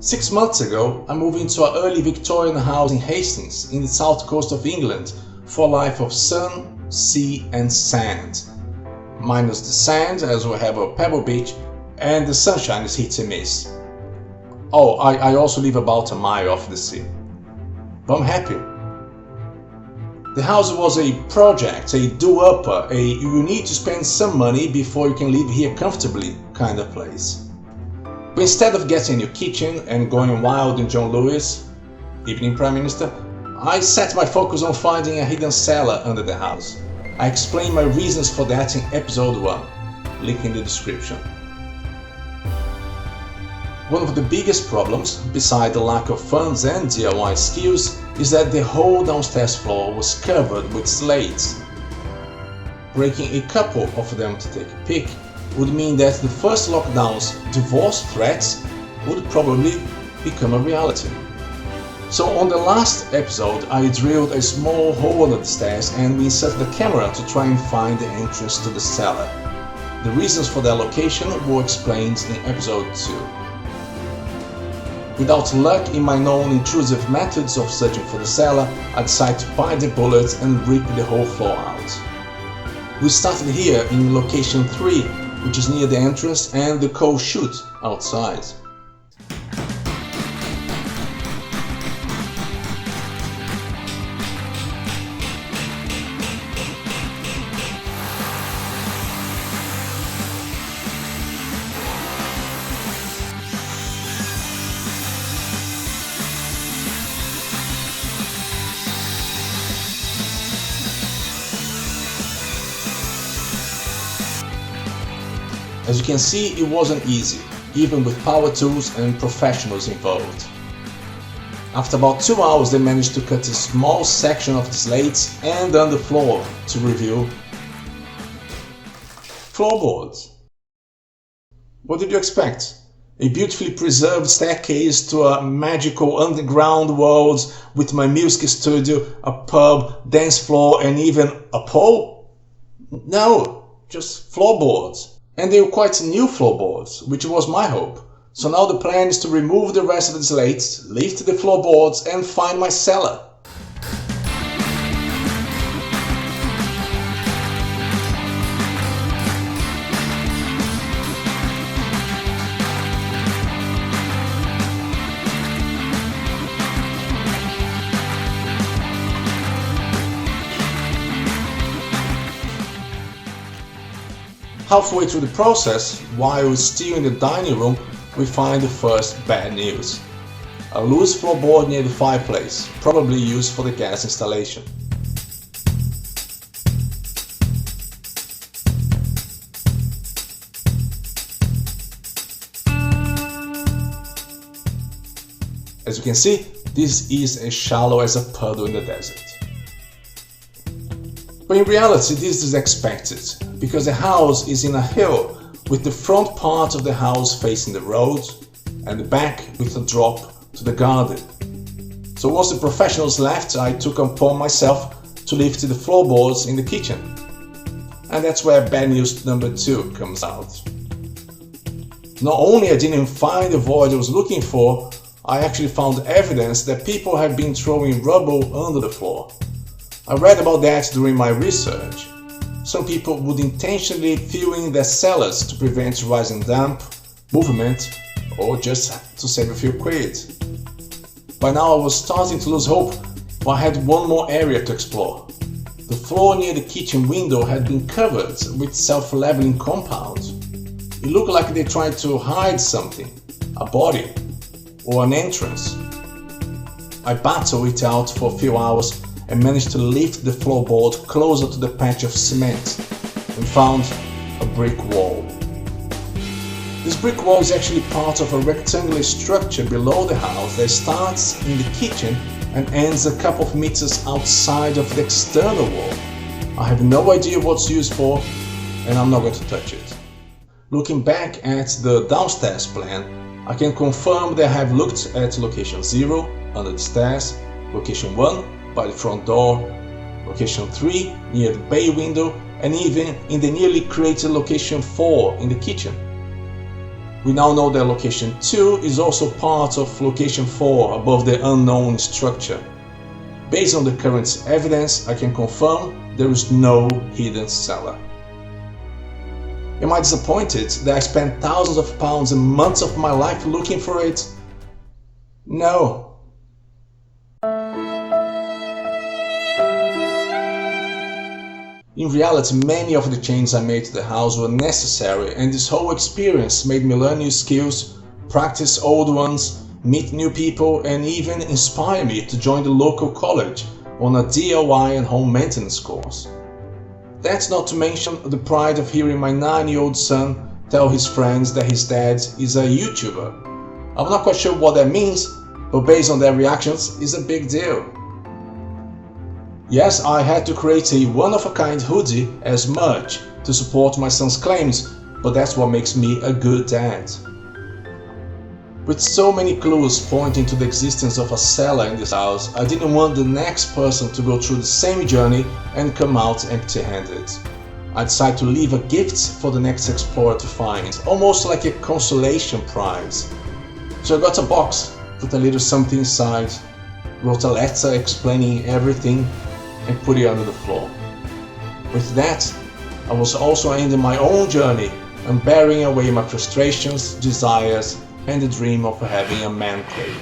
6 months ago, I moved into an early Victorian house in Hastings, in the south coast of England, for a life of sun, sea and sand. Minus the sand, as we have a pebble beach, and the sunshine is hit and miss. Oh, I also live about a mile off the sea. But I'm happy. The house was a project, a do-upper, a you need to spend some money before you can live here comfortably kind of place. But instead of getting a new kitchen and going wild in John Lewis, evening Prime Minister, I set my focus on finding a hidden cellar under the house. I explain my reasons for that in episode 1, link in the description. One of the biggest problems, beside the lack of funds and DIY skills, is that the whole downstairs floor was covered with slates. Breaking a couple of them to take a peek would mean that the first lockdown's divorce threats would probably become a reality. So on the last episode I drilled a small hole under the stairs and we inserted the camera to try and find the entrance to the cellar. The reasons for their location were explained in episode 2. Without luck in my known intrusive methods of searching for the cellar, I decided to bite the bullet and rip the whole floor out. We started here in location 3, which is near the entrance and the coal chute outside. As you can see, it wasn't easy, even with power tools and professionals involved. After about 2 hours they managed to cut a small section of the slates and underfloor to reveal floorboards. What did you expect? A beautifully preserved staircase to a magical underground world with my music studio, a pub, dance floor and even a pole? No, just floorboards. And they were quite new floorboards, which was my hope. So now the plan is to remove the rest of the slates, lift the floorboards and find my cellar. Halfway through the process, while still in the dining room, we find the first bad news. A loose floorboard near the fireplace, probably used for the gas installation. As you can see, this is as shallow as a puddle in the desert. But in reality this is expected, because the house is in a hill with the front part of the house facing the road and the back with a drop to the garden. So once the professionals left, I took upon myself to lift the floorboards in the kitchen. And that's where bad news number 2 comes out. Not only I didn't find the void I was looking for, I actually found evidence that people have been throwing rubble under the floor. I read about that during my research. Some people would intentionally fill in their cellars to prevent rising damp, movement, or just to save a few quid. By now I was starting to lose hope, but I had one more area to explore. The floor near the kitchen window had been covered with self-leveling compound. It looked like they tried to hide something, a body, or an entrance. I battled it out for a few hours and managed to lift the floorboard closer to the patch of cement and found a brick wall. This brick wall is actually part of a rectangular structure below the house that starts in the kitchen and ends a couple of meters outside of the external wall. I have no idea what it's used for and I'm not going to touch it. Looking back at the downstairs plan, I can confirm that I have looked at location 0 under the stairs, location 1 by the front door, location 3 near the bay window, and even in the nearly created location 4 in the kitchen. We now know that location 2 is also part of location 4 above the unknown structure. Based on the current evidence, I can confirm there is no hidden cellar. Am I disappointed that I spent thousands of pounds and months of my life looking for it? No. In reality, many of the changes I made to the house were necessary, and this whole experience made me learn new skills, practice old ones, meet new people, and even inspire me to join the local college on a DIY and home maintenance course. That's not to mention the pride of hearing my 9-year-old son tell his friends that his dad is a YouTuber. I'm not quite sure what that means, but based on their reactions, it's a big deal. Yes, I had to create a one-of-a-kind hoodie as merch to support my son's claims, but that's what makes me a good dad. With so many clues pointing to the existence of a cellar in this house, I didn't want the next person to go through the same journey and come out empty-handed. I decided to leave a gift for the next explorer to find, almost like a consolation prize. So I got a box, put a little something inside, wrote a letter explaining everything, and put it under the floor. With that, I was also ending my own journey and bearing away my frustrations, desires, and the dream of having a man cave.